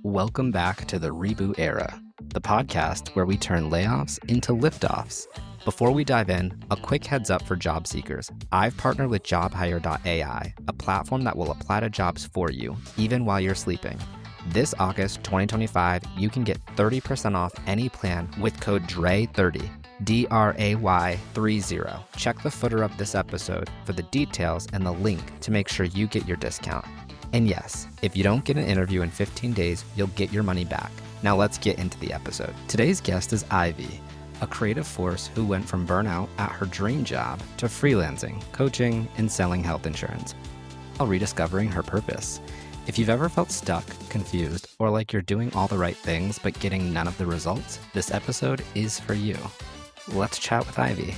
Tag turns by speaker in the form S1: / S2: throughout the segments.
S1: Welcome back to the Reboot Era, the podcast where we turn layoffs into liftoffs. Before we dive in, a quick heads up for job seekers. I've partnered with JobHire.ai, a platform that will apply to jobs for you, even while you're sleeping. This August 2025, you can get 30% off any plan with code DRAY30, DRAY30. Check the footer of this episode for the details and the link to make sure you get your discount. And yes, if you don't get an interview in 15 days, you'll get your money back. Now let's get into the episode. Today's guest is Ivy, a creative force who went from burnout at her dream job to freelancing, coaching, and selling health insurance, while rediscovering her purpose. If you've ever felt stuck, confused, or like you're doing all the right things but getting none of the results, this episode is for you. Let's chat with Ivy.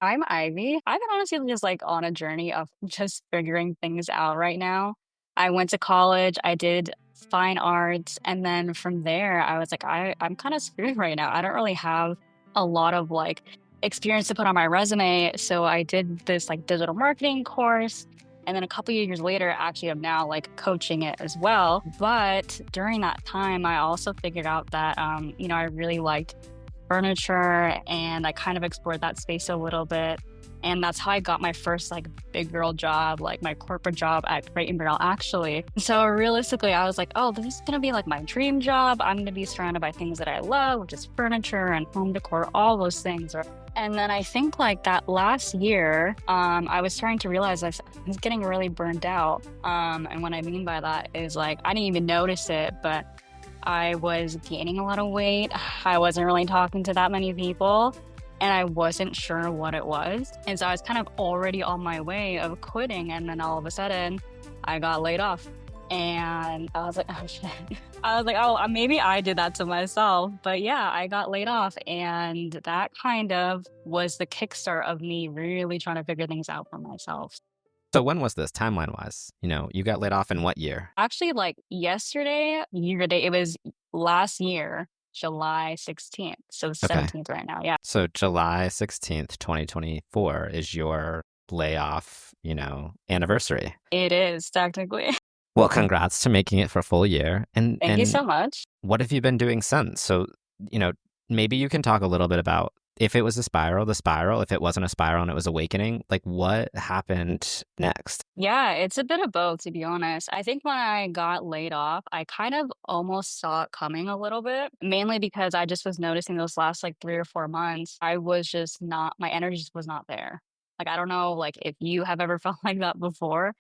S2: I'm Ivy. I've been honestly just on a journey of just figuring things out right now. I went to college, I did fine arts, and then from there, I was like, I'm kind of screwed right now. I don't really have a lot of experience to put on my resume. So I did this digital marketing course. And then a couple of years later, actually, I'm now coaching it as well. But during that time, I also figured out that, I really liked furniture, and I kind of explored that space a little bit. And that's how I got my first big girl job, my corporate job at Burnout, actually. So realistically, I was like, oh, this is gonna be my dream job. I'm gonna be surrounded by things that I love, which is furniture and home decor, all those things. And then I think that last year, I was starting to realize I was getting really burned out. And what I mean by that is I didn't even notice it, but I was gaining a lot of weight. I wasn't really talking to that many people, and I wasn't sure what it was. And so I was kind of already on my way of quitting, and then all of a sudden, I got laid off. And I was like, oh shit. I was like, oh, maybe I did that to myself. But yeah, I got laid off, and that kind of was the kickstart of me really trying to figure things out for myself.
S1: So when was this timeline-wise? You got laid off in what year?
S2: Actually, yesterday, it was last year, July 16th. So 17th right now, yeah.
S1: So July 16th, 2024 is your layoff, anniversary.
S2: It is, technically.
S1: Well, congrats to making it for a full year.
S2: Thank you so much.
S1: What have you been doing since? So, maybe you can talk a little bit about if it was the spiral, if it wasn't a spiral and it was awakening, what happened next?
S2: Yeah, it's a bit of both, to be honest. I think when I got laid off, I kind of almost saw it coming a little bit, mainly because I just was noticing those last 3 or 4 months, I was just not, my energy just was not there. I don't know, if you have ever felt like that before,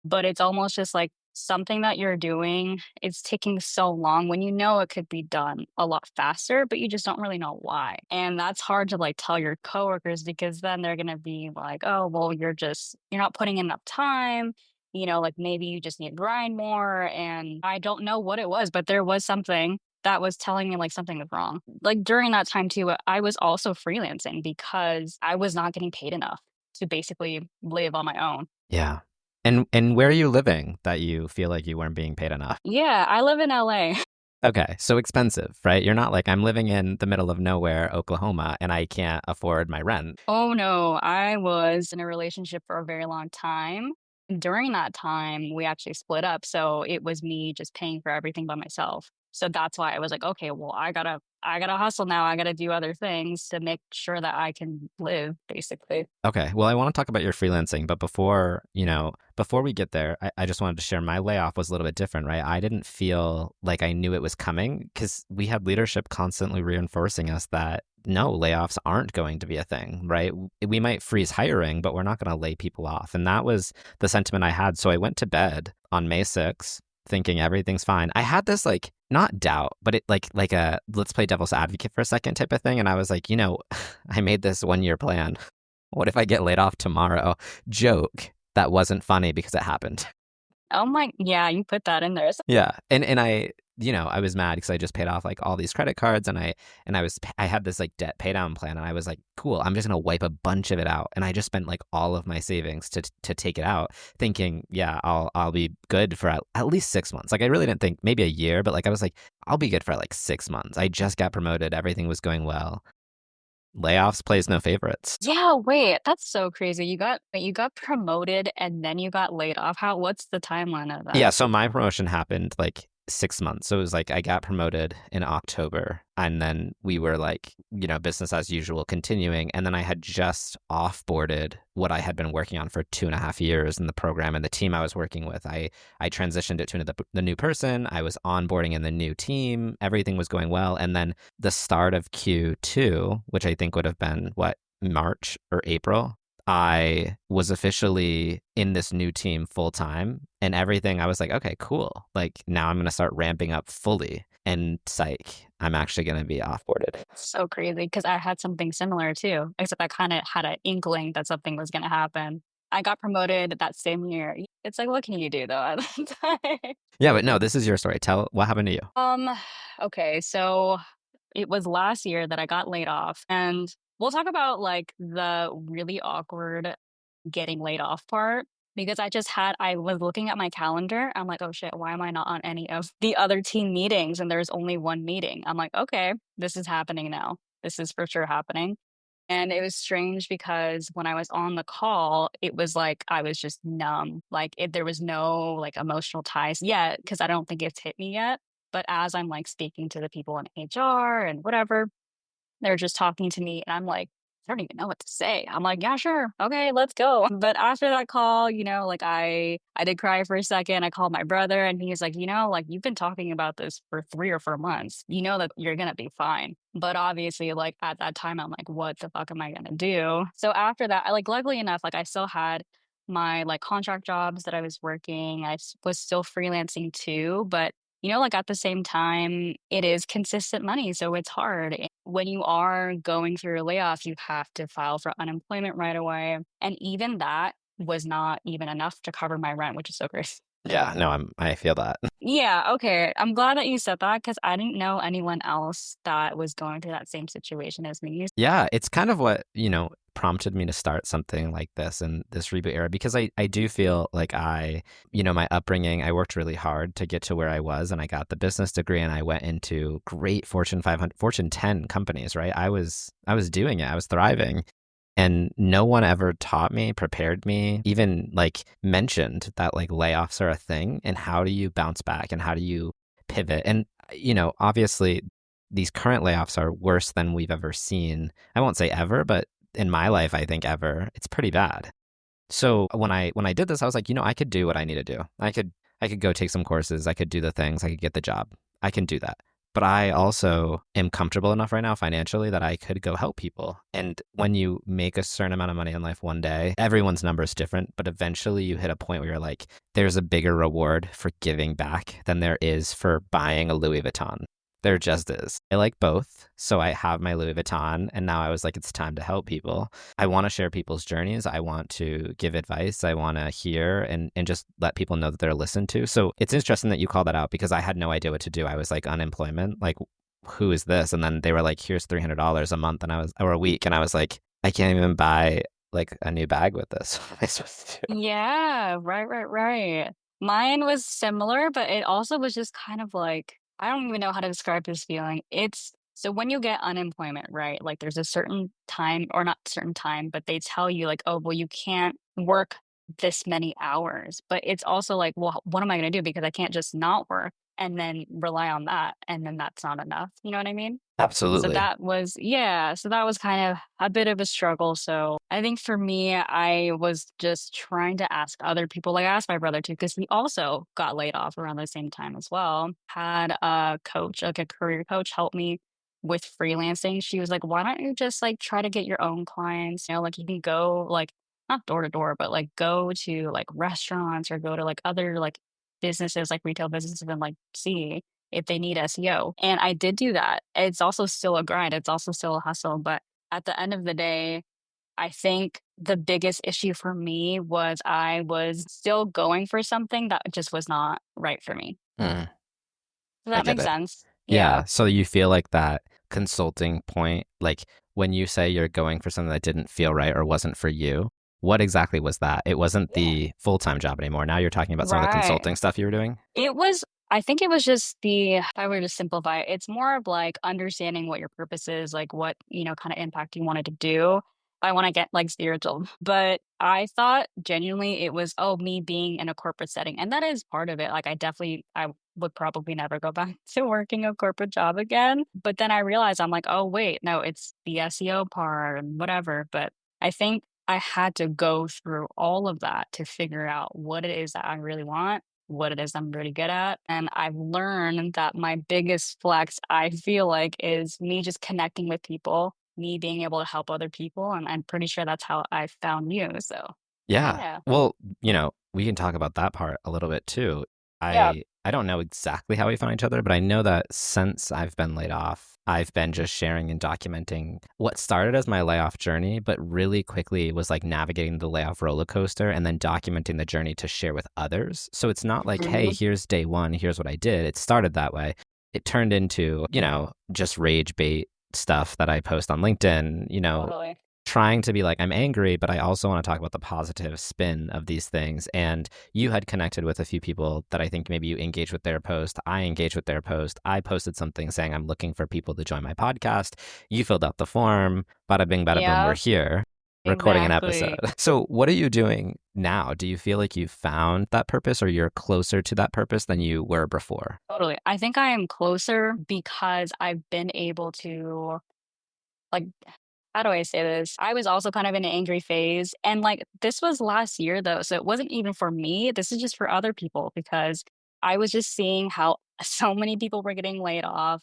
S2: but it's almost just something that you're doing, it's taking so long when you know it could be done a lot faster, but you just don't really know why. And that's hard to tell your coworkers, because then they're going to be like, oh, well, you're not putting in enough time. Maybe you just need to grind more. And I don't know what it was, but there was something that was telling me something was wrong. During that time too, I was also freelancing because I was not getting paid enough to basically live on my own.
S1: Yeah. And where are you living that you feel like you weren't being paid enough?
S2: Yeah, I live in LA.
S1: Okay, so expensive, right? You're not I'm living in the middle of nowhere, Oklahoma, and I can't afford my rent.
S2: Oh no, I was in a relationship for a very long time. During that time, we actually split up. So it was me just paying for everything by myself. So that's why I was like, okay, well, I gotta hustle now. I gotta do other things to make sure that I can live, basically.
S1: Okay, well, I want to talk about your freelancing, but before we get there, I just wanted to share my layoff was a little bit different, right? I didn't feel like I knew it was coming because we had leadership constantly reinforcing us that no, layoffs aren't going to be a thing, right? We might freeze hiring, but we're not going to lay people off. And that was the sentiment I had. So I went to bed on May 6th thinking everything's fine. I had this not doubt, but it like a let's play devil's advocate for a second type of thing. And I was like, I made this 1-year plan. What if I get laid off tomorrow? Joke. That wasn't funny because it happened.
S2: Oh my, yeah, you put that in there.
S1: Yeah. And I, I was mad because I just paid off all these credit cards, and I had this debt pay down plan, and I was like, cool, I'm just going to wipe a bunch of it out. And I just spent all of my savings to take it out, thinking, yeah, I'll be good for at least 6 months. I really didn't think maybe a year, but I was like, I'll be good for 6 months. I just got promoted. Everything was going well. Layoffs plays no favorites.
S2: Yeah, wait, that's so crazy. You got promoted and then you got laid off. What's the timeline of
S1: Yeah,
S2: that?
S1: so my promotion happened like 6 months. So it was like I got promoted in October, and then we were like, business as usual continuing. And then I had just offboarded what I had been working on for 2.5 years in the program and the team I was working with. I transitioned it to the new person. I was onboarding in the new team. Everything was going well. And then the start of Q2, which I think would have been what, March or April, I was officially in this new team full time and everything. I was like, okay, cool. Like now I'm going to start ramping up fully. And psych, I'm actually going to be offboarded.
S2: So crazy because I had something similar too, except I kind of had an inkling that something was going to happen. I got promoted that same year. It's like, what can you do though at that time?
S1: Yeah, but no, this is your story. Tell what happened to you.
S2: Um, okay, so it was last year that I got laid off, and we'll talk about like the really awkward getting laid off part because I was looking at my calendar. I'm like, oh shit, why am I not on any of the other team meetings? And there's only one meeting. I'm like, okay, this is happening now. This is for sure happening. And it was strange because when I was on the call, it was like I was just numb. There was no like emotional ties yet because I don't think it's hit me yet. But as I'm like speaking to the people in HR and whatever, they're just talking to me, and I'm like, I don't even know what to say. I'm like, yeah, sure. Okay, let's go. But after that call, like I did cry for a second. I called my brother and he's like, like you've been talking about this for 3 or 4 months. You know that you're gonna be fine. But obviously, like at that time, I'm like, what the fuck am I gonna do? So after that, I like luckily enough, like I still had my like contract jobs that I was working. Was still freelancing too, but like at the same time, it is consistent money. So it's hard. When you are going through a layoff, you have to file for unemployment right away. And even that was not even enough to cover my rent, which is so crazy.
S1: Yeah, no, I feel that.
S2: Yeah, okay. I'm glad that you said that because I didn't know anyone else that was going through that same situation as me.
S1: Yeah, it's kind of what, prompted me to start something like this and this reboot era because I do feel like my upbringing, I worked really hard to get to where I was and I got the business degree and I went into great Fortune 500, Fortune 10 companies, right? I was doing it. I was thriving. And no one ever taught me, prepared me, even like mentioned that like layoffs are a thing and how do you bounce back and how do you pivot? And, obviously these current layoffs are worse than we've ever seen. I won't say ever, but in my life, I think ever, it's pretty bad. So when I did this, I was like, I could do what I need to do. I could go take some courses. I could do the things. I could get the job. I can do that. But I also am comfortable enough right now financially that I could go help people. And when you make a certain amount of money in life one day, everyone's number is different, but eventually you hit a point where you're like, there's a bigger reward for giving back than there is for buying a Louis Vuitton. There just is. I like both. So I have my Louis Vuitton, and now I was like, it's time to help people. I want to share people's journeys. I want to give advice. I want to hear and just let people know that they're listened to. So it's interesting that you call that out because I had no idea what to do. I was like, unemployment, like, who is this? And then they were like, here's $300 a month, or a week. And I was like, I can't even buy like a new bag with this. What am I supposed to do?
S2: Yeah, right, right, right. Mine was similar, but it also was just kind of like, I don't even know how to describe this feeling. It's so when you get unemployment, right? Like there's a certain time, or not certain time, but they tell you, like, oh, well, you can't work this many hours. But it's also like, well, what am I going to do? Because I can't just not work and then rely on that. And then that's not enough. You know what I mean? So
S1: Absolutely.
S2: that was, yeah, so that was kind of a bit of a struggle. So I think for me, I was just trying to ask other people, like I asked my brother too, because he also got laid off around the same time as well. Had a coach, like a career coach, help me with freelancing. She was like, why don't you just like try to get your own clients? Like you can go like not door to door, but like go to like restaurants or go to like other like businesses, like retail businesses and like see if they need SEO. And I did do that. It's also still a grind. It's also still a hustle. But at the end of the day, I think the biggest issue for me was I was still going for something that just was not right for me.
S1: Mm,
S2: Does
S1: I
S2: that
S1: get
S2: make
S1: it.
S2: sense? Yeah.
S1: Yeah. So you feel like that consulting point, like when you say you're going for something that didn't feel right or wasn't for you, what exactly was that? It wasn't
S2: Yeah.
S1: the full time job anymore. Now you're talking about some of the
S2: Right.
S1: consulting stuff you were doing.
S2: It was I think it was just if I were to simplify it, it's more of like understanding what your purpose is, like what, kind of impact you wanted to do. I want to get like spiritual, but I thought genuinely it was, oh, me being in a corporate setting. And that is part of it. Like I would probably never go back to working a corporate job again. But then I realized I'm like, oh, wait, no, it's the SEO part and whatever. But I think I had to go through all of that to figure out what it is that I really want, what it is I'm really good at. And I've learned that my biggest flex, I feel like, is me just connecting with people, me being able to help other people. And I'm pretty sure that's how I found you. So,
S1: Yeah.
S2: yeah.
S1: Well, we can talk about that part a little bit too.
S2: Yeah.
S1: I don't know exactly how we found each other, but I know that since I've been laid off, I've been just sharing and documenting what started as my layoff journey, but really quickly was like navigating the layoff roller coaster and then documenting the journey to share with others. So it's not like, hey,
S2: Mhm.
S1: here's day one, here's what I did. It started that way. It turned into, just rage bait stuff that I post on LinkedIn,
S2: Totally.
S1: trying to be like, I'm angry, but I also want to talk about the positive spin of these things. And you had connected with a few people that I think maybe you engaged with their post. I engaged with their post. I posted something saying, I'm looking for people to join my podcast. You filled out the form. Bada bing, bada boom, we're
S2: Yeah,
S1: here recording an episode.
S2: exactly.
S1: So, what are you doing now? Do you feel like you found that purpose or you're closer to that purpose than you were before?
S2: Totally. I think I am closer because I've been able to, like, how do I say this? I was also kind of in an angry phase. And like this was last year though. So it wasn't even for me. This is just for other people because I was just seeing how so many people were getting laid off.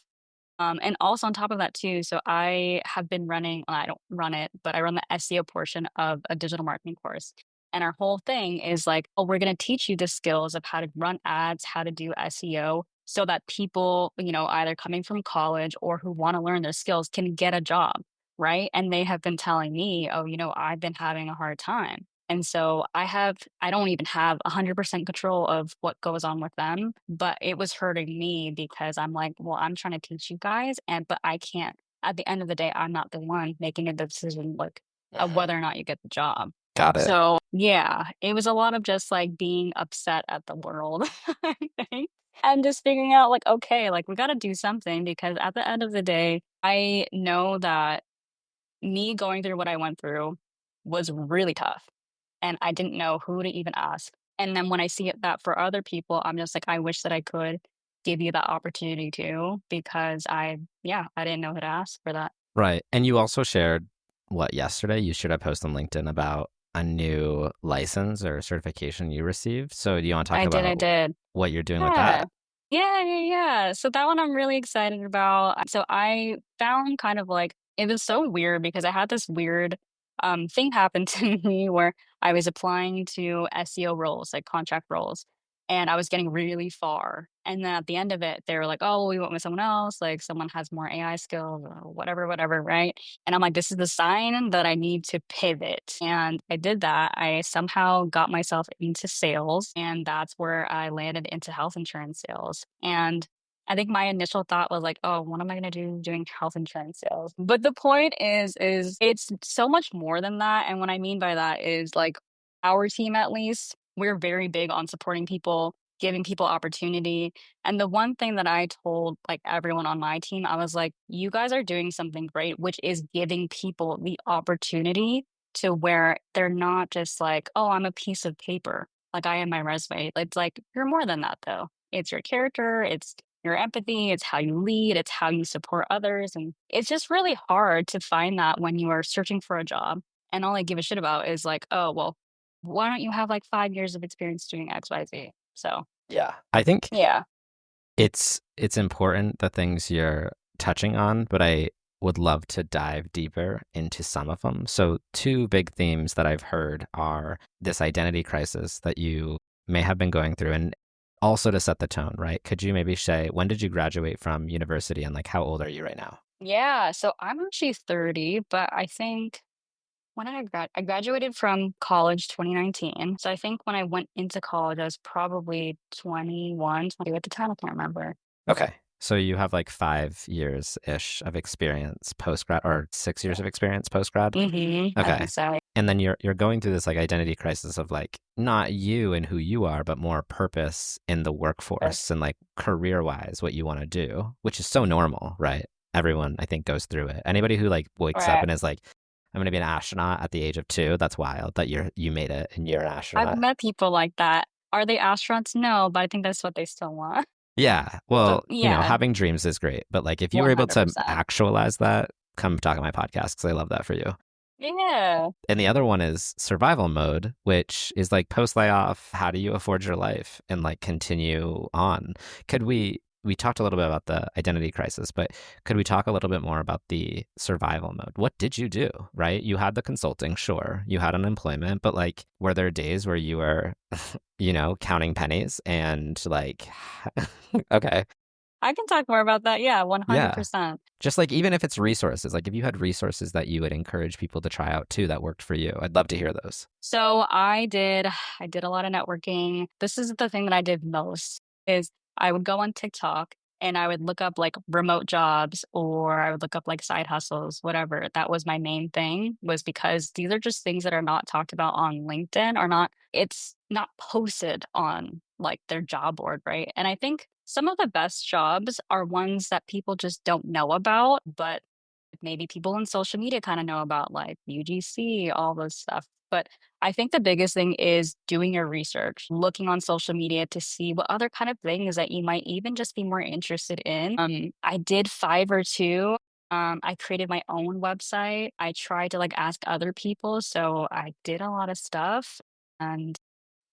S2: And also on top of that too, so I have been running, well, I don't run it, but I run the SEO portion of a digital marketing course. And our whole thing is like, oh, we're going to teach you the skills of how to run ads, how to do SEO so that people, either coming from college or who want to learn their skills can get a job. Right. And they have been telling me, oh, I've been having a hard time. And so I don't even have 100% control of what goes on with them, but it was hurting me because I'm like, well, I'm trying to teach you guys, but I can't. At the end of the day, I'm not the one making a decision like of
S1: Mhm.
S2: whether or not you get the job.
S1: Got it.
S2: So yeah, it was a lot of just like being upset at the world, I think. And just figuring out like, okay, like we got to do something because at the end of the day, I know that me going through what I went through was really tough, and I didn't know who to even ask. And then when I see it that for other people, I'm just like, I wish that I could give you that opportunity too, because yeah, I didn't know who to ask for that.
S1: Right. And you also shared what yesterday? You shared a post on LinkedIn about a new license or certification you received. So do you want to talk
S2: I
S1: about
S2: did.
S1: what you're doing with
S2: Yeah.
S1: that?
S2: Yeah. So that one I'm really excited about. So I found kind of like it was so weird because I had this weird thing happen to me where I was applying to SEO roles, like contract roles, and I was getting really far. And then at the end of it, they were like, "Oh, we went with someone else, like someone has more AI skills or whatever, right?" And I'm like, "This is the sign that I need to pivot." And I did that. I somehow got myself into sales, and that's where I landed into health insurance sales. And I think my initial thought was like, "Oh, what am I gonna do doing health insurance sales?" But the point is it's so much more than that. And what I mean by that is like our team, at least, we're very big on supporting people, giving people opportunity. And the one thing that I told like everyone on my team, I was like, you guys are doing something great, which is giving people the opportunity to where they're not just like, oh, I'm a piece of paper, like I am my resume. It's like, you're more than that though. It's your character, it's your empathy, it's how you lead, it's how you support others. And it's just really hard to find that when you are searching for a job. And all I give a shit about is like, oh, well, why don't you have like 5 years of experience doing XYZ? So
S1: Yeah. I think
S2: yeah.
S1: it's important the things you're touching on, but I would love to dive deeper into some of them. So two big themes that I've heard are this identity crisis that you may have been going through and also to set the tone, right? Could you maybe say when did you graduate from university and like how old are you right now?
S2: Yeah. So I'm actually 30, but I think when did I graduated from college 2019. So I think when I went into college, I was probably 21, 22 at the time. I can't remember.
S1: Okay. So you have like 5 years ish of experience post grad, or 6 years of experience post grad.
S2: I
S1: Okay.
S2: think so.
S1: And then you're going through this like identity crisis of like not you and who you are, but more purpose in the workforce and like career wise what you want to do, which is so normal, right? Everyone I think goes through it. Anybody who like wakes up
S2: Right.
S1: and is like, I'm gonna be an astronaut at the age of 2, that's wild that you made it and you're an
S2: I've
S1: astronaut.
S2: met people like that. Are they astronauts? No, but I think that's what they still want.
S1: Yeah.
S2: So
S1: Well,
S2: yeah,
S1: having dreams is great, but like if you were able to
S2: 100%.
S1: actualize that, come talk on my podcast because I love that for you.
S2: Yeah.
S1: And the other one is survival mode, which is like post layoff, how do you afford your life and like continue on? Could we talked a little bit about the identity crisis, but could we talk a little bit more about the survival mode? What did you do, right? You had the consulting, sure. You had unemployment, but like were there days where you were, counting pennies and like okay.
S2: I can talk more about that. Yeah,
S1: Yeah.
S2: 100%.
S1: Just like even if it's resources, like if you had resources that you would encourage people to try out too that worked for you, I'd love to hear those.
S2: So I did a lot of networking. This is the thing that I did most is I would go on TikTok and I would look up like remote jobs or I would look up like side hustles, whatever. That was my main thing was because these are just things that are not talked about on LinkedIn or not it's not posted on like their job board, right? And I think some of the best jobs are ones that people just don't know about, but maybe people in social media kind of know about like UGC, all this stuff. But I think the biggest thing is doing your research, looking on social media to see what other kind of things that you might even just be more interested in. I did five or two. I created my own website. I tried to like ask other people. So I did a lot of stuff. And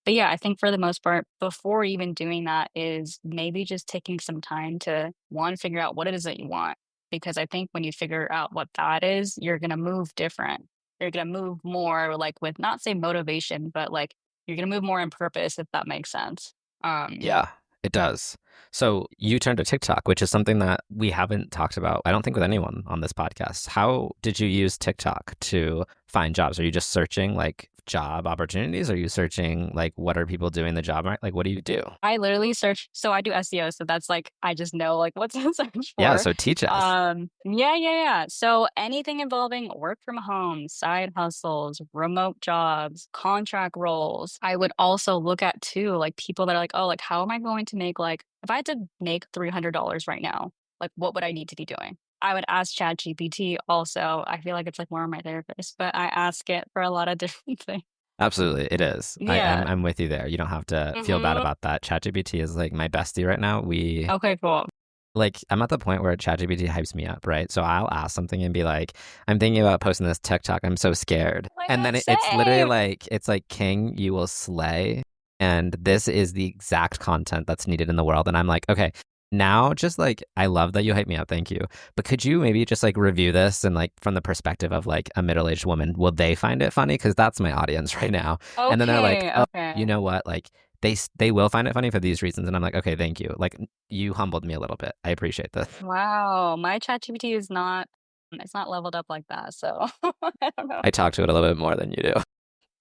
S2: but yeah, I think for the most part, before even doing that is maybe just taking some time to one, figure out what it is that you want. Because I think when you figure out what that is, you're gonna move different. You're gonna move more like with not say motivation, but like you're gonna move more in purpose, if that makes sense. Um,
S1: Yeah, it does. So you turned to TikTok, which is something that we haven't talked about, I don't think, with anyone on this podcast. How did you use TikTok to find jobs? Are you just searching like job opportunities? Are you searching like what are people doing in the job market? Like what do you do?
S2: I literally search so I do SEO, so that's like I just know like what to search
S1: Yeah,
S2: for.
S1: so teach us.
S2: Yeah. So anything involving work from home, side hustles, remote jobs, contract roles. I would also look at too, like people that are like, oh, like how am I going to make like if I had to make $300 right now, like what would I need to be doing? I would ask ChatGPT also. I feel like it's like more of my therapist, but I ask it for a lot of different things.
S1: Absolutely, it is.
S2: Yeah.
S1: I'm with you there. You don't have to feel bad
S2: hmm
S1: about that. ChatGPT is like my bestie right now. We
S2: Okay, cool.
S1: like I'm at the point where ChatGPT hypes me up, right? So I'll ask something and be like, I'm thinking about posting this TikTok. I'm so scared.
S2: Oh my
S1: And
S2: God,
S1: then it's literally
S2: same.
S1: like it's like King, you will slay. And this is the exact content that's needed in the world. And I'm like, okay, now just like I love that you hype me up, thank you. But could you maybe just like review this and like from the perspective of like a middle-aged woman, will they find it funny? Because that's my audience right now. And then they're like,
S2: Okay,
S1: oh,
S2: okay.
S1: you know what? Like they will find it funny for these reasons. And I'm like, okay, thank you. Like you humbled me a little bit. I appreciate this.
S2: Wow, my ChatGPT is not it's not leveled up like that, so I don't know.
S1: I talk to it a little bit more than you do.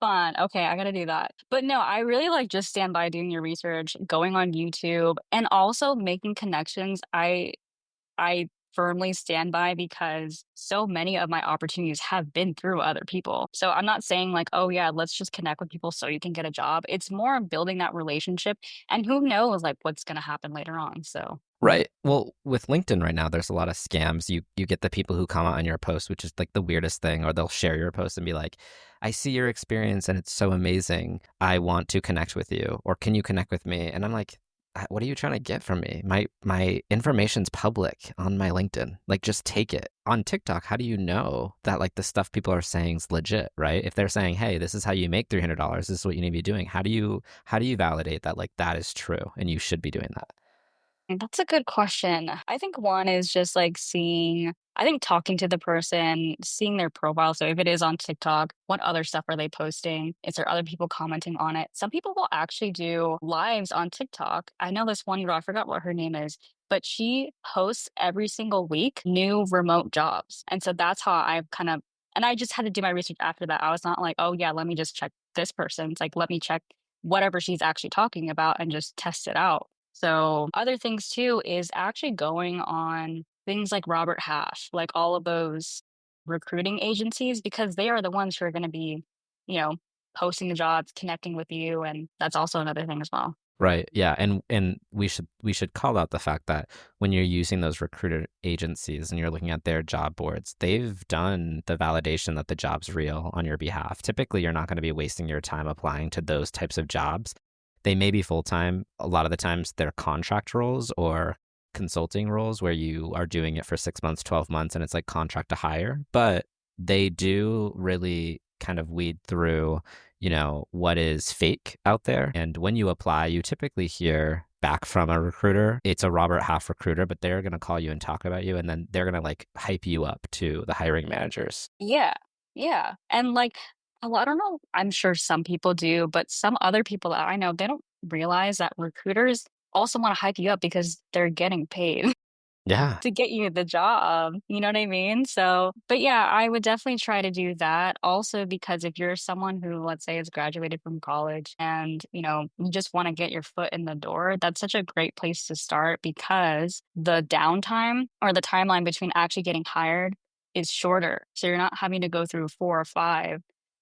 S2: Fun. Okay, I gotta do that. But no, I really like just stand by doing your research, going on YouTube, and also making connections. I firmly stand by because so many of my opportunities have been through other people. So I'm not saying like, oh yeah, let's just connect with people so you can get a job. It's more of building that relationship and who knows like what's gonna happen later on. So
S1: Right. Well, with LinkedIn right now, there's a lot of scams. You get the people who comment on your post, which is like the weirdest thing, or they'll share your post and be like, "I see your experience and it's so amazing. I want to connect with you, or can you connect with me?" And I'm like, "What are you trying to get from me? My information's public on my LinkedIn. Like, just take it." On TikTok, how do you know that like the stuff people are saying is legit, right? If they're saying, "Hey, this is how you make $300. This is what you need to be doing." How do you validate that like that is true and you should be doing that?
S2: that's a good question. I think one is just like I think talking to the person, seeing their profile. So if it is on TikTok, what other stuff are they posting? Is there other people commenting on it? Some people will actually do lives on TikTok. I know this one girl, I forgot what her name is, but she posts every single week new remote jobs. And so that's how I've kind of, and I just had to do my research after that. I was not like, oh yeah, let me just check this person. It's like, let me check whatever she's actually talking about and just test it out. So other things too is actually going on things like Robert Half, like all of those recruiting agencies, because they are the ones who are going to be, you know, posting the jobs, connecting with you, and that's also another thing as well.
S1: Right. Yeah. And we should call out the fact that when you're using those recruiter agencies and you're looking at their job boards, they've done the validation that the job's real on your behalf. Typically, you're not going to be wasting your time applying to those types of jobs. They may be full time. A lot of the times they're contract roles or consulting roles where you are doing it for 6 months, 12 months, and it's like contract to hire. But they do really kind of weed through what is fake out there. And when you apply, you typically hear back from a recruiter. It's a Robert Half recruiter, but they're going to call you and talk about you. And then they're going to like hype you up to the hiring managers.
S2: Yeah. Yeah. And like, well, I don't know. I'm sure some people do, but some other people that I know, they don't realize that recruiters also want to hype you up because they're getting paid
S1: Yeah.
S2: to get you the job. You know what I mean? So, but yeah, I would definitely try to do that. Also, because if you're someone who, let's say, has graduated from college and, you just want to get your foot in the door, that's such a great place to start because the downtime or the timeline between actually getting hired is shorter. So you're not having to go through 4 or 5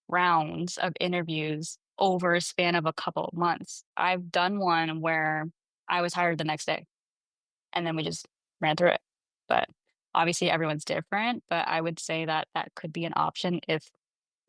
S2: rounds of interviews over a span of a couple of months. I've done one where I was hired the next day and then we just ran through it. But obviously, everyone's different. But I would say that that could be an option if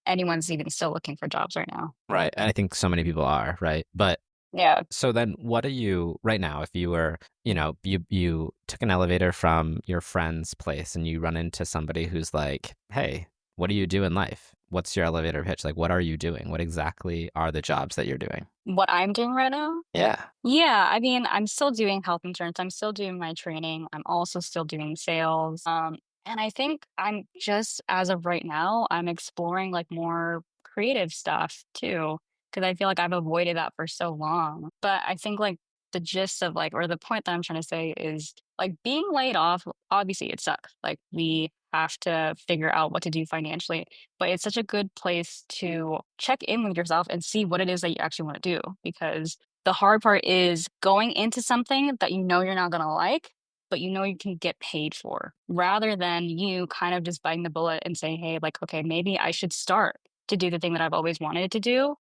S2: anyone's even still looking for jobs right now.
S1: Right. And I think so many people are, right? But
S2: Yeah.
S1: so then what are you right now if you were, you took an elevator from your friend's place and you run into somebody who's like, "Hey, what do you do in life? What's your elevator pitch? Like what are you doing? What exactly are the jobs that you're doing?"
S2: What I'm doing right now?
S1: Yeah.
S2: Yeah, I mean, I'm still doing health insurance. I'm still doing my training. I'm also still doing sales. And I think I'm just as of right now, I'm exploring like more creative stuff too, because I feel like I've avoided that for so long. But I think like the gist of like, or the point that I'm trying to say is like being laid off, obviously it sucks. Like we have to figure out what to do financially, but it's such a good place to check in with yourself and see what it is that you actually want to do because the hard part is going into something that you know you're not gonna like, but you know you can get paid for, rather than you kind of just biting the bullet and saying, "Hey, like, okay, maybe I should start to do the thing that I've always wanted to do,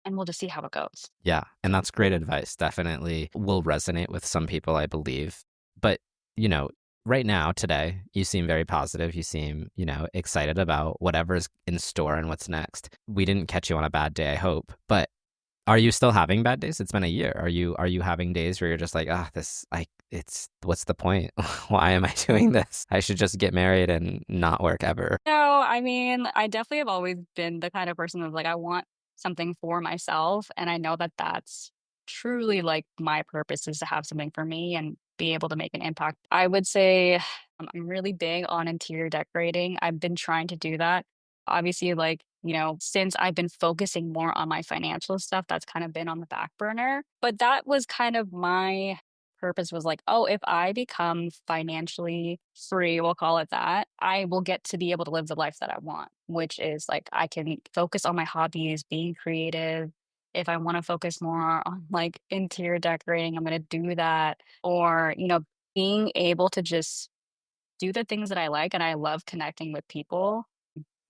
S2: and we'll just see how it goes."
S1: Yeah, and that's great advice. Definitely will resonate with some people, I believe. But, you know, right now, today, you seem very positive. You seem, excited about whatever's in store and what's next. We didn't catch you on a bad day, I hope. But are you still having bad days? It's been a year. Are you having days where you're just like, ah, it's what's the point? Why am I doing this? I should just get married and not work ever.
S2: No, I mean, I definitely have always been the kind of person of like, I want something for myself. And I know that that's truly like my purpose is to have something for me and be able to make an impact. I would say I'm really big on interior decorating. I've been trying to do that. Obviously, like, since I've been focusing more on my financial stuff, that's kind of been on the back burner. But that was kind of my purpose was like, oh, if I become financially free, we'll call it that, I will get to be able to live the life that I want, which is like I can focus on my hobbies, being creative. If I want to focus more on like interior decorating, I'm going to do that. Or, being able to just do the things that I like. And I love connecting with people,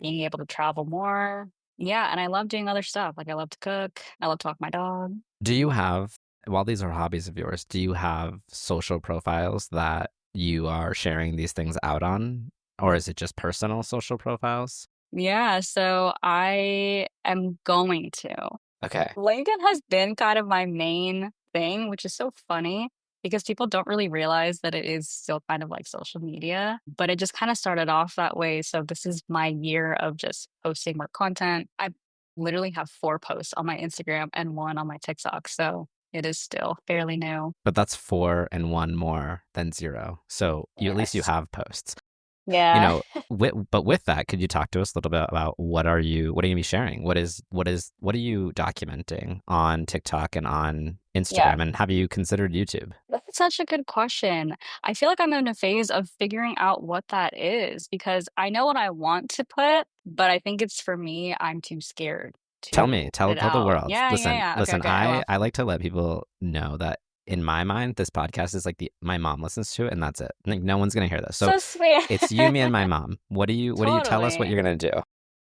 S2: being able to travel more. Yeah. And I love doing other stuff. Like I love to cook, I love to walk my dog.
S1: Do you have, while these are hobbies of yours, do you have social profiles that you are sharing these things out on? Or is it just personal social profiles?
S2: Yeah, so I am going to.
S1: Okay.
S2: LinkedIn has been kind of my main thing, which is so funny because people don't really realize that it is still kind of like social media, but it just kind of started off that way. So this is my year of just posting more content. I literally have 4 posts on my Instagram and 1 on my TikTok. So it is still fairly new.
S1: But that's 4 and 1 more than 0. So you at least you
S2: Yes.
S1: have posts. You
S2: Yeah.
S1: know, but with that, could you talk to us a little bit about what are you gonna be sharing? What are you documenting on TikTok and on
S2: Yeah.
S1: Instagram? And have you considered YouTube?
S2: That's such a good question. I feel like I'm in a phase of figuring out what that is because I know what I want to put, but I think it's for me, I'm too scared
S1: Tell
S2: to
S1: me,
S2: put
S1: tell
S2: it
S1: tell the
S2: out.
S1: world.
S2: Yeah, yeah,
S1: Listen,
S2: yeah. Okay,
S1: listen,
S2: okay. I will.
S1: I like to let people know that in my mind, this podcast is like my mom listens to it and that's it. Like no one's gonna hear this. So
S2: So sweet.
S1: it's you, me, and my mom. What do you tell us what
S2: Totally.
S1: you're gonna do?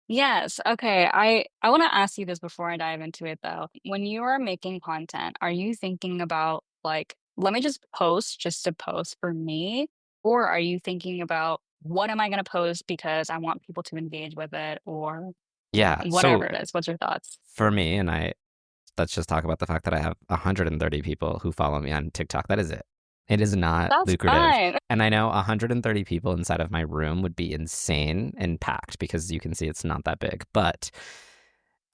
S2: Yes. Okay. I want to ask you this before I dive into it though. When you are making content, are you thinking about like, let me just post just to post for me? Or are you thinking about what am I going to post because I want people to engage with it or
S1: Yeah.
S2: whatever
S1: So
S2: it is? What's your thoughts?
S1: for me, and let's just talk about the fact that I have 130 people who follow me on TikTok. That is it. It is not
S2: That's
S1: lucrative.
S2: fine.
S1: And I know 130 people inside of my room would be insane and packed because you can see it's not that big. But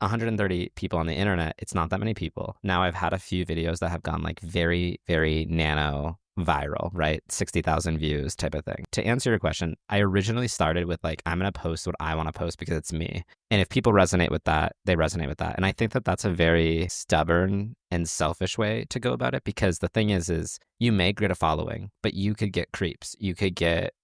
S1: 130 people on the internet, it's not that many people. Now I've had a few videos that have gone like very, very nano viral, right? 60,000 views type of thing. To answer your question, I originally started with like, I'm going to post what I want to post because it's me. And if people resonate with that, they resonate with that. And I think that that's a very stubborn and selfish way to go about it because the thing is you may get a following, but you could get creeps. You could get,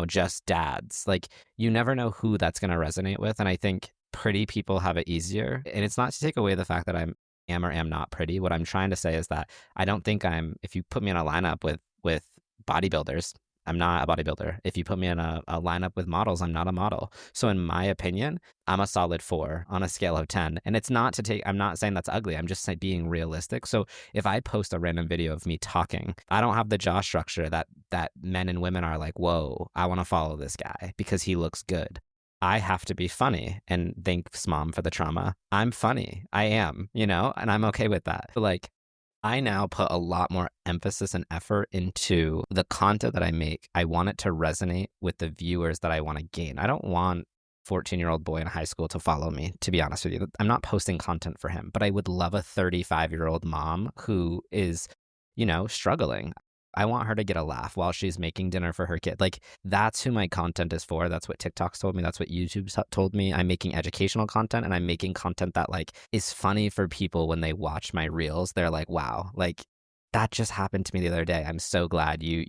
S1: just dads. Like you never know who that's going to resonate with. And I think pretty people have it easier. And it's not to take away the fact that am or am not pretty. What I'm trying to say is that I don't think if you put me in a lineup with bodybuilders, I'm not a bodybuilder. If you put me in a lineup with models, I'm not a model. So in my opinion, I'm a solid 4 on a scale of 10. And it's not I'm not saying that's ugly. I'm just being realistic. So if I post a random video of me talking, I don't have the jaw structure that men and women are like, whoa, I want to follow this guy because he looks good. I have to be funny. And thanks, mom, for the trauma. I'm funny. I am, and I'm okay with that. But like, I now put a lot more emphasis and effort into the content that I make. I want it to resonate with the viewers that I want to gain. I don't want 14-year-old boy in high school to follow me, to be honest with you. I'm not posting content for him, but I would love a 35-year-old mom who is, struggling. I want her to get a laugh while she's making dinner for her kid. Like, that's who my content is for. That's what TikTok's told me. That's what YouTube's told me. I'm making educational content and I'm making content that like is funny for people when they watch my reels. They're like, wow, like that just happened to me the other day. I'm so glad you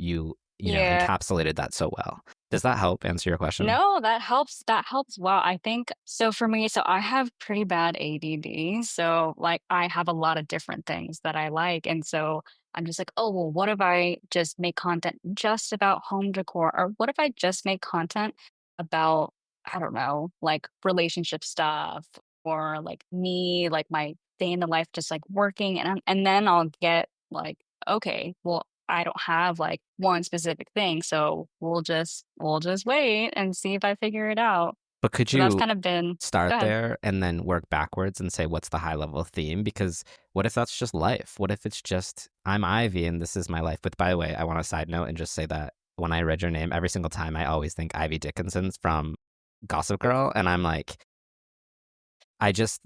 S2: Yeah.
S1: encapsulated that so well. Does that help answer your question?
S2: No, that helps. That helps. Wow. I think so for me, so I have pretty bad ADD. So like I have a lot of different things that I like. And so I'm just like, oh, well, what if I just make content just about home decor? Or what if I just make content about, I don't know, like relationship stuff or like me, like my day in the life, just like working. And then I'll get like, okay, well, I don't have like one specific thing, so we'll just wait and see if I figure it out.
S1: But could
S2: So that's
S1: you
S2: kind of been
S1: start
S2: go ahead.
S1: there and then work backwards and say, what's the high level theme? Because what if that's just life? What if it's just, I'm Ivy and this is my life? But by the way, I want to side note and just say that when I read your name, every single time I always think Ivy Dickinson's from Gossip Girl. And I'm like, I'm just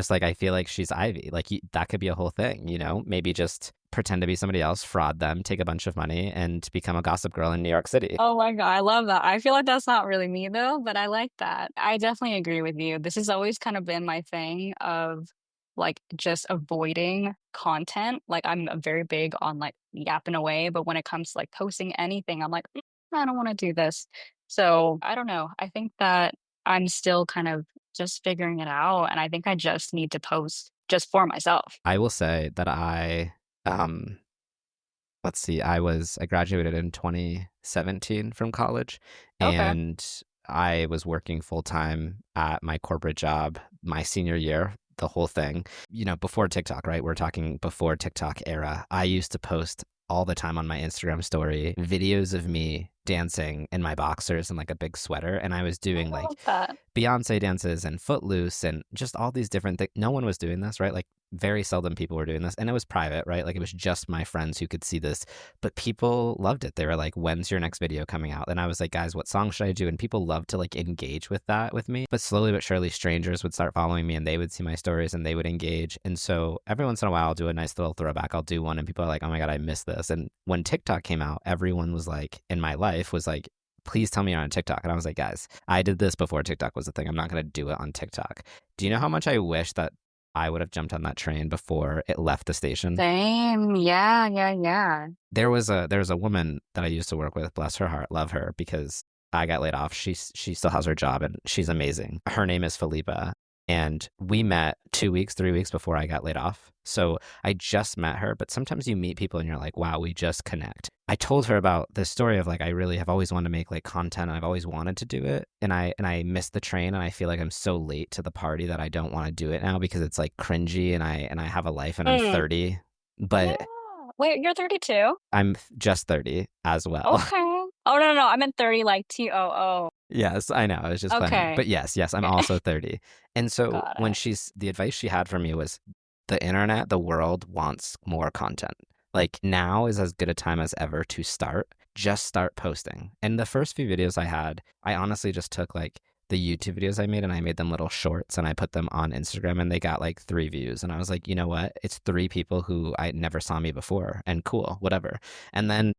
S1: like, I feel like she's Ivy. Like that could be a whole thing, maybe just pretend to be somebody else, fraud them, take a bunch of money and become a Gossip Girl in New York City.
S2: Oh my God, I love that. I feel like that's not really me though, but I like that. I definitely agree with you. This has always kind of been my thing of like just avoiding content. Like I'm very big on like yapping away, but when it comes to like posting anything, I'm like, I don't want to do this." So I don't know. I think that I'm still kind of just figuring it out, and I think I just need to post just for myself.
S1: I will say that um, let's see, I graduated in 2017 from college
S2: Okay.
S1: and I was working full time at my corporate job my senior year, the whole thing. Before TikTok, right? We're talking before TikTok era. I used to post all the time on my Instagram story videos of me dancing in my boxers and like a big sweater. And I was
S2: I
S1: doing like
S2: love that.
S1: Beyonce dances and Footloose and just all these different things. No one was doing this, right? Like very seldom people were doing this. And it was private, right? Like it was just my friends who could see this. But people loved it. They were like, when's your next video coming out? And I was like, guys, what song should I do? And people loved to like engage with that with me. But slowly but surely, strangers would start following me and they would see my stories and they would engage. And so every once in a while, I'll do a nice little throwback. I'll do one and people are like, oh my God, I missed this. And when TikTok came out, everyone was like, in my life was like, please tell me you're on TikTok. And I was like, guys, I did this before TikTok was a thing. I'm not going to do it on TikTok. Do you know how much I wish that I would have jumped on that train before it left the station?
S2: Same. Yeah, yeah, yeah.
S1: There was a woman that I used to work with, bless her heart, love her because I got laid off. She still has her job and she's amazing. Her name is Felipa. And we met 2 weeks, 3 weeks before I got laid off. So I just met her, but sometimes you meet people and you're like, wow, we just connect. I told her about this story of like I really have always wanted to make like content and I've always wanted to do it. And I missed the train and I feel like I'm so late to the party that I don't want to do it now because it's like cringy and I have a life and I'm
S2: Mm,
S1: 30.
S2: yeah.
S1: But
S2: Wait, you're 32?
S1: I'm just 30 as well.
S2: Okay. Oh, no, no, no. I meant 30 like TOO.
S1: Yes, I know. I was just playing.
S2: Okay.
S1: But yes, I'm also 30. And so
S2: Got
S1: when
S2: it.
S1: she's the advice she had for me was the internet, the world wants more content. Like now is as good a time as ever to start. Just start posting. And the first few videos I had, I honestly just took like the YouTube videos I made and I made them little shorts and I put them on Instagram and they got like 3 views. And I was like, you know what? It's 3 people who I never saw me before and cool, whatever. And then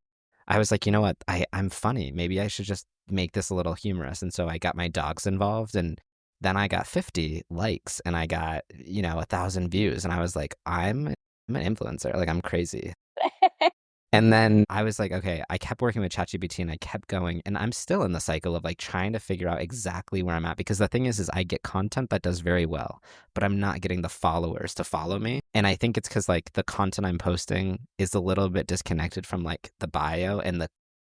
S1: I was like, you know what? I'm funny. Maybe I should just make this a little humorous. And so I got my dogs involved and then I got 50 likes and I got, 1,000 views. And I was like, I'm an influencer. Like I'm crazy. And then I was like, okay, I kept working with ChatGPT and I kept going. And I'm still in the cycle of like trying to figure out exactly where I'm at. Because the thing is I get content that does very well, but I'm not getting the followers to follow me. And I think it's because like the content I'm posting is a little bit disconnected from like the bio and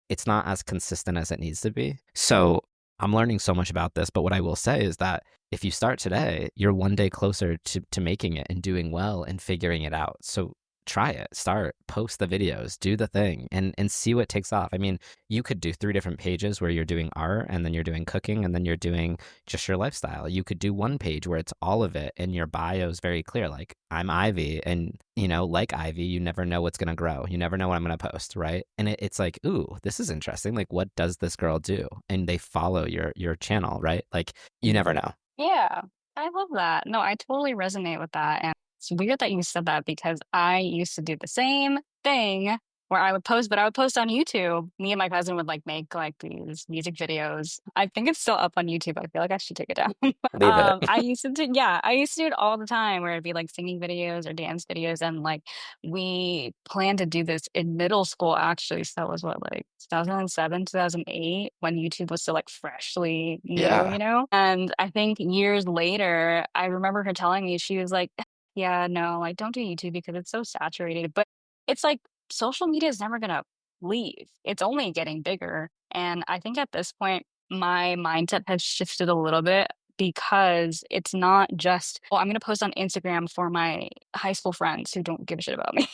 S1: it's not as consistent as it needs to be. So I'm learning so much about this. But what I will say is that if you start today, you're one day closer to making it and doing well and figuring it out. So try it, start, post the videos, do the thing and see what takes off. I mean, you could do 3 different pages where you're doing art and then you're doing cooking and then you're doing just your lifestyle. You could do one page where it's all of it and your bio is very clear, like I'm Ivy and like Ivy, you never know what's going to grow. You never know what I'm going to post, right? And it's like, ooh, this is interesting. Like what does this girl do? And they follow your channel, right? Like you never know.
S2: Yeah, I love that. No, I totally resonate with that. And it's weird that you said that because I used to do the same thing where I would post, but I would post on YouTube. Me and my cousin would like make like these music videos. I think it's still up on YouTube. I feel like I should take it down.
S1: Leave it.
S2: I used to do, yeah, I used to do it all the time where it'd be like singing videos or dance videos. And like we planned to do this in middle school actually. So that was what, like 2007, 2008, when YouTube was still like freshly new,
S1: Yeah.
S2: And I think years later, I remember her telling me, she was like, yeah, no, like don't do YouTube because it's so saturated. But it's like social media is never gonna leave. It's only getting bigger. And I think at this point, my mindset has shifted a little bit because it's not just, well, I'm going to post on Instagram for my high school friends who don't give a shit about me.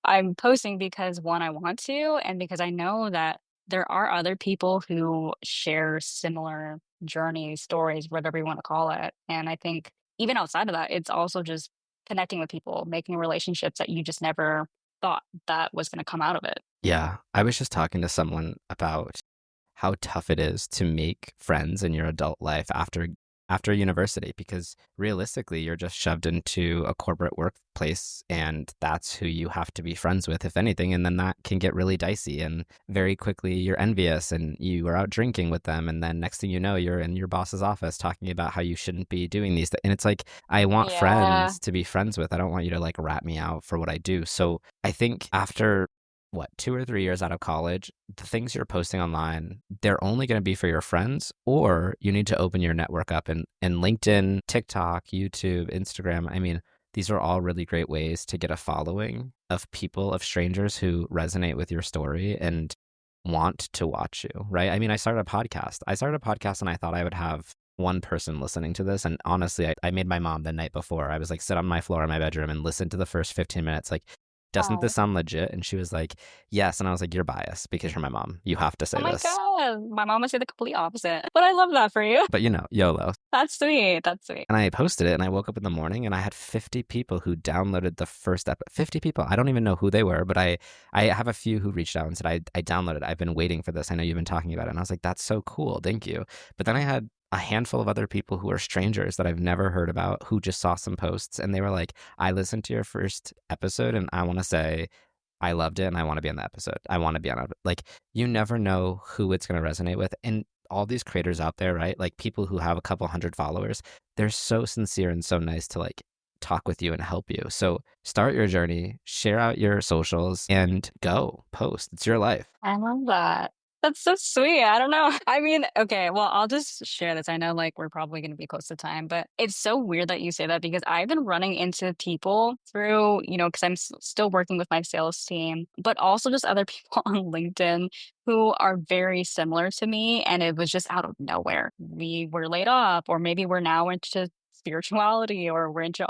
S2: I'm posting because one, I want to, and because I know that there are other people who share similar journeys, stories, whatever you want to call it. And I think even outside of that, it's also just connecting with people, making relationships that you just never thought that was going to come out of it.
S1: Yeah. I was just talking to someone about how tough it is to make friends in your adult life after university because realistically you're just shoved into a corporate workplace and that's who you have to be friends with if anything and then that can get really dicey and very quickly you're envious and you are out drinking with them and then next thing you know you're in your boss's office talking about how you shouldn't be doing these and it's like I want
S2: Yeah.
S1: friends to be friends with. I don't want you to like rat me out for what I do. So I think after what 2 or 3 years out of college, the things you're posting online, they're only going to be for your friends, or you need to open your network up and LinkedIn, TikTok, YouTube, Instagram. I mean, these are all really great ways to get a following of people, of strangers who resonate with your story and want to watch you, right? I mean, I started a podcast. And I thought I would have one person listening to this. And honestly, I made my mom the night before. I was like, sit on my floor in my bedroom and listen to the first 15 minutes. Like, doesn't this
S2: Oh.
S1: sound legit? And she was like, yes. And I was like, you're biased because you're my mom. You have to
S2: Oh
S1: say
S2: my
S1: this.
S2: God. My mom would say the complete opposite. But I love that for you.
S1: But YOLO.
S2: That's sweet. That's sweet.
S1: And I posted it and I woke up in the morning and I had 50 people who downloaded the first episode. 50 people. I don't even know who they were, but I have a few who reached out and said, I downloaded it. I've been waiting for this. I know you've been talking about it. And I was like, that's so cool. Thank you. But then I had a handful of other people who are strangers that I've never heard about who just saw some posts and they were like, I listened to your first episode and I want to say, I loved it and I want to be on the episode. I want to be on it. Like, you never know who it's going to resonate with. And all these creators out there, right? Like people who have a couple hundred followers, they're so sincere and so nice to like talk with you and help you. So start your journey, share out your socials and go post. It's your life.
S2: I love that. That's so sweet. I don't know. I mean, okay, well, I'll just share this. I know like we're probably going to be close to time, but it's so weird that you say that because I've been running into people through, because I'm still working with my sales team, but also just other people on LinkedIn who are very similar to me. And it was just out of nowhere. We were laid off, or maybe we're now into spirituality, or we're into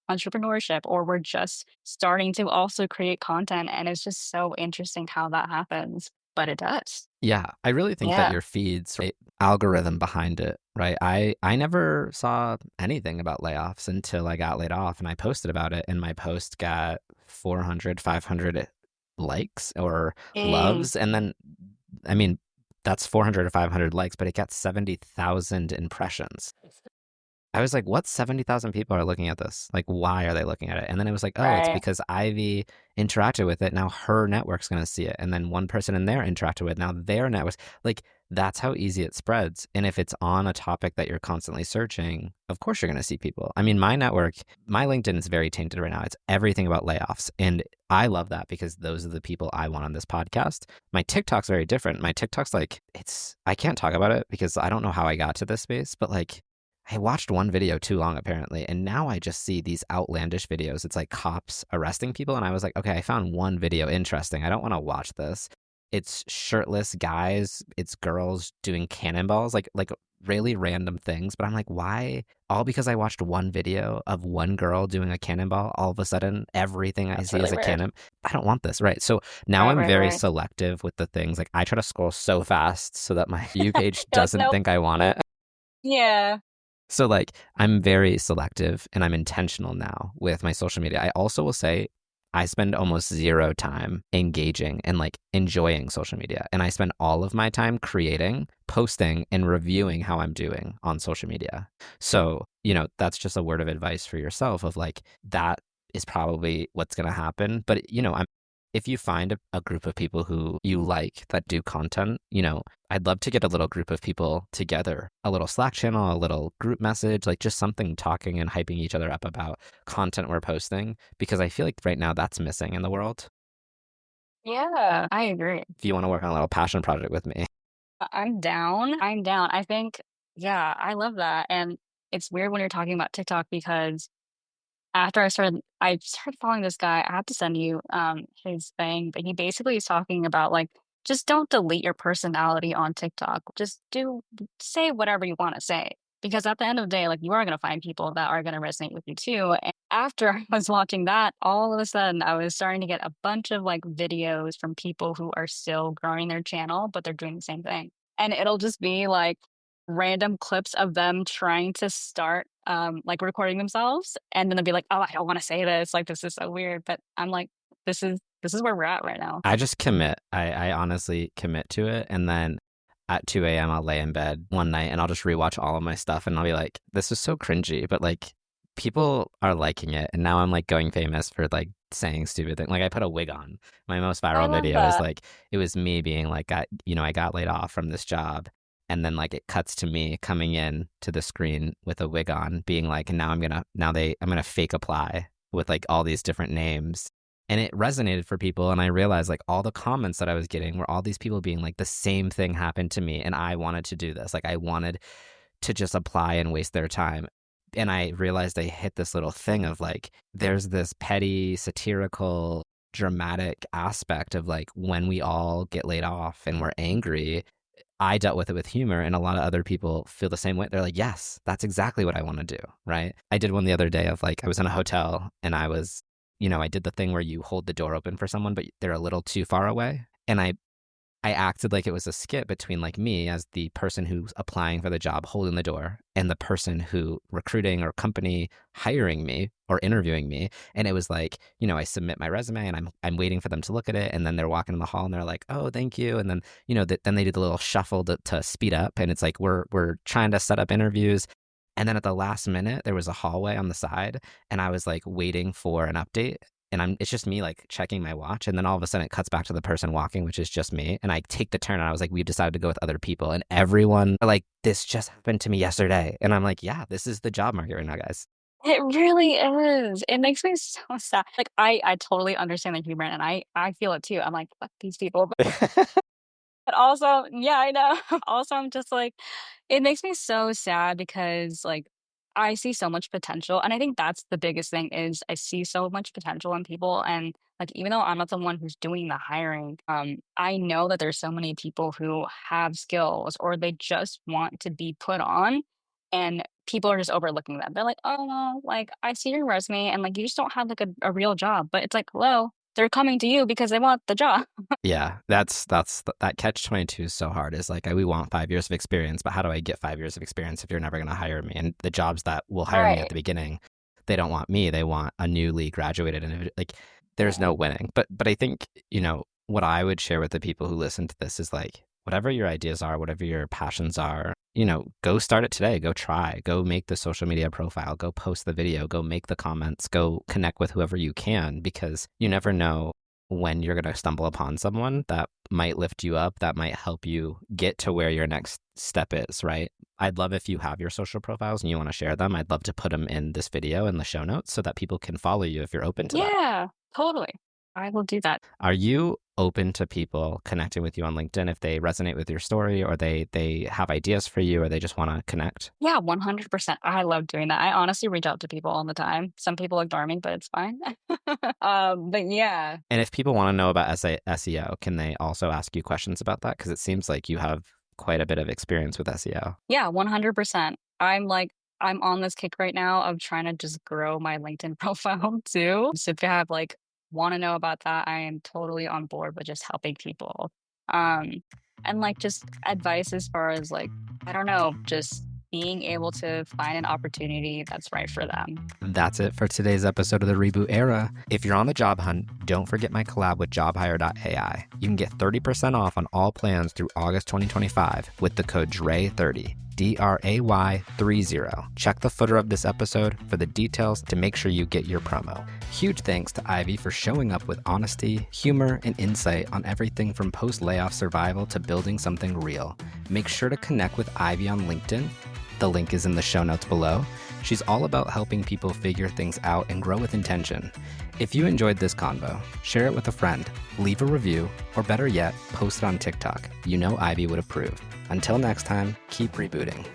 S2: entrepreneurship, or we're just starting to also create content. And it's just so interesting how that happens. But it does.
S1: Yeah, I really think that
S2: Yeah.
S1: your feeds, right, algorithm behind it, right? I never saw anything about layoffs until I got laid off and I posted about it and my post got 400, 500 likes or
S2: Mm,
S1: loves and then I mean that's 400 or 500 likes, but it got 70,000 impressions. I was like, what 70,000 people are looking at this? Like, why are they looking at it? And then it was like, oh, it's
S2: right.
S1: because Ivy interacted with it. Now her network's going to see it. And then one person in there interacted with it. Now their networks. Like, that's how easy it spreads. And if it's on a topic that you're constantly searching, of course you're going to see people. I mean, my network, my LinkedIn is very tainted right now. It's everything about layoffs. And I love that because those are the people I want on this podcast. My TikTok's very different. My TikTok's like, I can't talk about it because I don't know how I got to this space, but like, I watched one video too long apparently, and now I just see these outlandish videos. It's like cops arresting people, and I was like, okay, I found one video interesting. I don't want to watch this. It's shirtless guys, it's girls doing cannonballs, like really random things. But I'm like, why? All because I watched one video of one girl doing a cannonball. All of a sudden, everything I
S2: That's
S1: see
S2: really
S1: is a
S2: weird.
S1: cannon. I don't want this, right? So now
S2: Right,
S1: I'm
S2: right,
S1: very
S2: right.
S1: selective with the things. Like I try to scroll so fast so that my view page
S2: You're like,
S1: doesn't
S2: nope.
S1: think I want it.
S2: Yeah.
S1: So like I'm very selective and I'm intentional now with my social media. I also will say I spend almost zero time engaging and like enjoying social media. And I spend all of my time creating, posting, and reviewing how I'm doing on social media. So, that's just a word of advice for yourself of like that is probably what's going to happen. But, if you find a group of people who you like that do content, I'd love to get a little group of people together, a little Slack channel, a little group message, like just something talking and hyping each other up about content we're posting, because I feel like right now that's missing in the world.
S2: Yeah, I agree.
S1: If you want to work on a little passion project with me,
S2: I'm down. I'm down. I think, yeah, I love that. And it's weird when you're talking about TikTok because after I started following this guy. I have to send you his thing, but he basically is talking about like just don't delete your personality on TikTok. Just say whatever you want to say. Because at the end of the day, like you are gonna find people that are gonna resonate with you too. And after I was watching that, all of a sudden I was starting to get a bunch of like videos from people who are still growing their channel, but they're doing the same thing. And it'll just be like random clips of them trying to start like recording themselves and then they'll be like, "Oh, I don't want to say this. Like this is so weird." But I'm like, this is where we're at right now.
S1: I just commit. I honestly commit to it. And then at 2 a.m., I'll lay in bed one night and I'll just rewatch all of my stuff and I'll be like, this is so cringy, but like people are liking it. And now I'm like going famous for like saying stupid things. Like I put a wig on. My most
S2: I
S1: viral
S2: love
S1: video is
S2: that.
S1: like, it was me being like, I got laid off from this job. And then like it cuts to me coming in to the screen with a wig on, being like, and I'm gonna fake apply with like all these different names, and it resonated for people. And I realized like all the comments that I was getting were all these people being like, the same thing happened to me and I wanted to do this. Like I wanted to just apply and waste their time. And I realized I hit this little thing of like, there's this petty, satirical, dramatic aspect of like when we all get laid off and we're angry. I dealt with it with humor, and a lot of other people feel the same way. They're like, yes, that's exactly what I want to do. Right. I did one the other day of like, I was in a hotel and I did the thing where you hold the door open for someone, but they're a little too far away. And I acted like it was a skit between like me as the person who's applying for the job, holding the door, and the person who recruiting or company hiring me or interviewing me. And it was like, I submit my resume and I'm waiting for them to look at it, and then they're walking in the hall and they're like, "Oh, thank you." And then then they do the little shuffle to speed up, and it's like we're trying to set up interviews. And then at the last minute, there was a hallway on the side, and I was like waiting for an update, and it's just me like checking my watch, and then all of a sudden it cuts back to the person walking, which is just me, and I take the turn and I was like, we've decided to go with other people, and everyone are like, this just happened to me yesterday, and I'm like, yeah, this is the job market right now, guys.
S2: It really is. It makes me so sad. Like I totally understand the humor and I feel it too. I'm like, fuck these people. But also yeah, I know. Also, I'm just like it makes me so sad because, like, I see so much potential, and I think that's the biggest thing is I see so much potential in people, and, like, even though I'm not the one who's doing the hiring, I know that there's so many people who have skills or they just want to be put on, and people are just overlooking them. They're like, "Oh, well, like, I see your resume and, like, you just don't have, like, a real job." But it's like, "Hello, they're coming to you because they want the job."
S1: Yeah, that catch 22 is so hard. Is like, we want 5 years of experience, but how do I get 5 years of experience if you're never going to hire me? And the jobs that will hire me at
S2: Right.
S1: the beginning, they don't want me. They want a newly graduated individual. Like, there's
S2: Yeah.
S1: no winning. But I think, what I would share with the people who listen to this is like, whatever your ideas are, whatever your passions are, go start it today. Go try. Go make the social media profile. Go post the video. Go make the comments. Go connect with whoever you can, because you never know when you're going to stumble upon someone that might lift you up, that might help you get to where your next step is, right? I'd love if you have your social profiles and you want to share them. I'd love to put them in this video in the show notes so that people can follow you if you're open to that.
S2: Yeah, totally. I will do that.
S1: Are you open to people connecting with you on LinkedIn if they resonate with your story, or they have ideas for you, or they just want to connect?
S2: Yeah, 100%. I love doing that. I honestly reach out to people all the time. Some people ignore me, but it's fine. But yeah.
S1: And if people want to know about SEO, can they also ask you questions about that? Because it seems like you have quite a bit of experience with SEO.
S2: Yeah, 100%. I'm on this kick right now of trying to just grow my LinkedIn profile too. So if you have like want to know about that, I am totally on board with just helping people. Um and like just advice as far as like I don't know, just being able to find an opportunity that's right for them.
S1: That's it for today's episode of the Reboot Era. If you're on the job hunt, don't forget my collab with jobhire.ai. You can get 30% off on all plans through August 2025 with the code DRAY30. DRAY30. Check the footer of this episode for the details to make sure you get your promo. Huge thanks to Ivy for showing up with honesty, humor, and insight on everything from post-layoff survival to building something real. Make sure to connect with Ivy on LinkedIn. The link is in the show notes below. She's all about helping people figure things out and grow with intention. If you enjoyed this convo, share it with a friend, leave a review, or better yet, post it on TikTok. You know Ivy would approve. Until next time, keep rebooting.